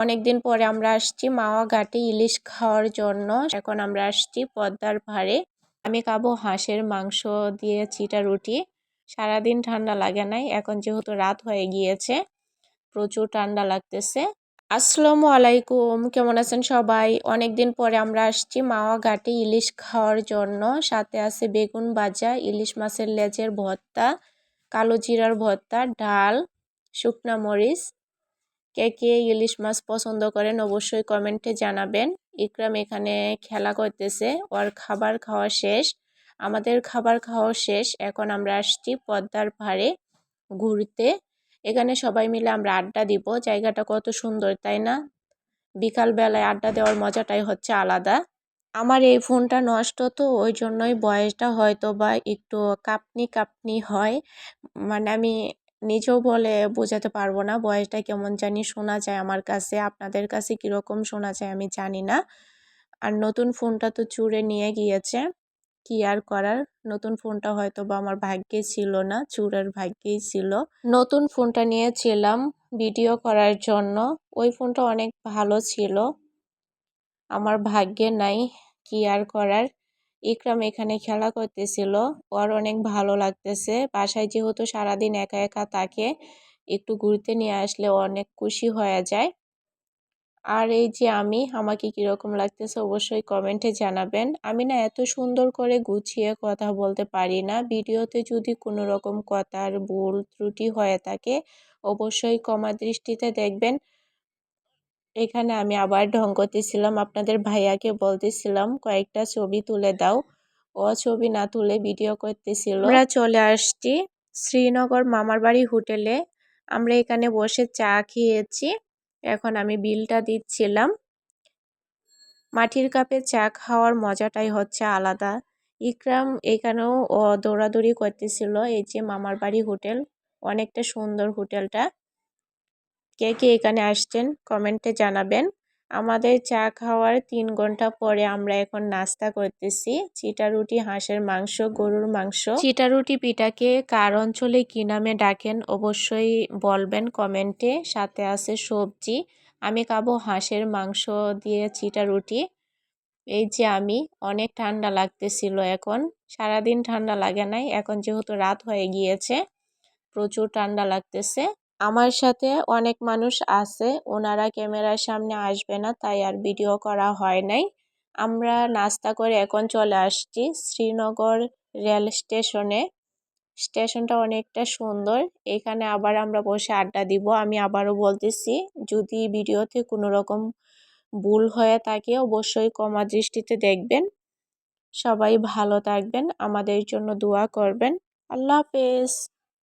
অনেকদিন পরে আমরা আসছি মাওয়া ঘাটে ইলিশ খাওয়ার জন্য। এখন আমরা আসছি পদ্মার পাড়ে। আমি খাবো হাঁসের মাংস দিয়ে চিটা রুটি। সারাদিন ঠান্ডা লাগে নাই, এখন যেহেতু রাত হয়ে গিয়েছে প্রচুর ঠান্ডা লাগতেছে। আসসালামু আলাইকুম, কেমন আছেন সবাই? অনেকদিন পরে আমরা আসছি মাওয়া ঘাটে ইলিশ খাওয়ার জন্য। সাথে আছে বেগুন ভাজা, ইলিশ মাছের লেজের ভর্তা, কালো জিরার ভর্তা, ডাল, শুকনা মরিচ। কে কে ইলিশ মাছ পছন্দ করেন অবশ্যই কমেন্টে জানাবেন। ইকরাম এখানে খেলা করতেছে, ওর খাবার খাওয়া শেষ, আমাদের খাবার খাওয়া শেষ। এখন আমরা আসছি পদ্মার পাড়ে ঘুরতে। এখানে সবাই মিলে আমরা আড্ডা দিব। জায়গাটা কত সুন্দর তাই না? বিকাল বেলায় আড্ডা দেওয়ার মজাটাই হচ্ছে আলাদা। আমার এই ফোনটা নষ্ট, তো ওই জন্যই বয়সটা হয়তো বা একটু কাঁপনি কাঁপনি হয়। মানে আমি নিজেও বলে বোঝাতে পারবো না, বয়সটা কেমন জানি শোনা যায় আমার কাছে। আপনাদের কাছে কীরকম শোনা যায় আমি জানি না। আর নতুন ফোনটা তো চুরে নিয়ে গিয়েছে, কি আর করার। নতুন ফোনটা হয়তো বা আমার ভাগ্যে ছিল না, চুরের ভাগ্যেই ছিল। নতুন ফোনটা নিয়েছিলাম ভিডিও করার জন্য, ওই ফোনটা অনেক ভালো ছিল, আমার ভাগ্যে নাই, কি আর করার। ইকরাম এখানে খেলা করতেছিল, ওর অনেক ভালো লাগতেছে। বাসায় যেহেতু সারাদিন একা একা থাকে, একটু ঘুরতে নিয়ে আসলে অনেক খুশি হয়ে যায়। আর এই যে আমাকে কীরকম লাগতেছে অবশ্যই কমেন্টে জানাবেন। আমি না এত সুন্দর করে গুছিয়ে কথা বলতে পারি না। ভিডিওতে যদি কোনো রকম কথার ভুল ত্রুটি হয়ে থাকে অবশ্যই ক্ষমা দৃষ্টিতে দেখবেন। এখানে আমি আবার ঢং করতেছিলাম, আপনাদের ভাইয়াকে বলতেছিলাম কয়েকটা ছবি তুলে দাও, ও ছবি না তুলে ভিডিও করতেছিল। আমরা চলে আসছি শ্রীনগর মামার বাড়ি হোটেলে। আমরা এখানে বসে চা খেয়েছি, এখন আমি বিলটা দিচ্ছিলাম। মাটির কাপে চা খাওয়ার মজাটাই হচ্ছে আলাদা। ইকরাম এখানেও ও দৌড়াদৌড়ি করতেছিল। এই যে মামার বাড়ি হোটেল, অনেকটা সুন্দর হোটেলটা। কে কে এখানে আসছেন কমেন্টে জানাবেন। আমাদের চা খাওয়ার 3 ঘন্টা পরে আমরা এখন নাস্তা করতেছি চিটা রুটি, হাঁসের মাংস, গরুর মাংস। চিটা রুটি পিঠাকে কার অঞ্চলে কী নামে ডাকেন অবশ্যই বলবেন কমেন্টে। সাথে আছে সবজি। আমি খাবো হাঁসের মাংস দিয়ে চিটা রুটি। এই যে অনেক ঠান্ডা লাগতেছিল, এখন সারাদিন ঠান্ডা লাগে নাই, এখন যেহেতু রাত হয়ে গিয়েছে প্রচুর ঠান্ডা লাগতেছে। আমার সাথে অনেক মানুষ আছে, ওনারা ক্যামেরার সামনে আসবে না, তাই আর ভিডিও করা হয় নাই। আমরা নাস্তা করে এখন চলে আসছি শ্রীনগর রেল স্টেশনে। স্টেশনটা অনেকটা সুন্দর, এখানে আবার আমরা বসে আড্ডা দিব। আমি আবারও বলতেছি, যদি ভিডিওতে কোনো রকম ভুল হয়ে থাকে অবশ্যই ক্ষমা দৃষ্টিতে দেখবেন। সবাই ভালো থাকবেন, আমাদের জন্য দোয়া করবেন। আল্লাহ হাফেজ।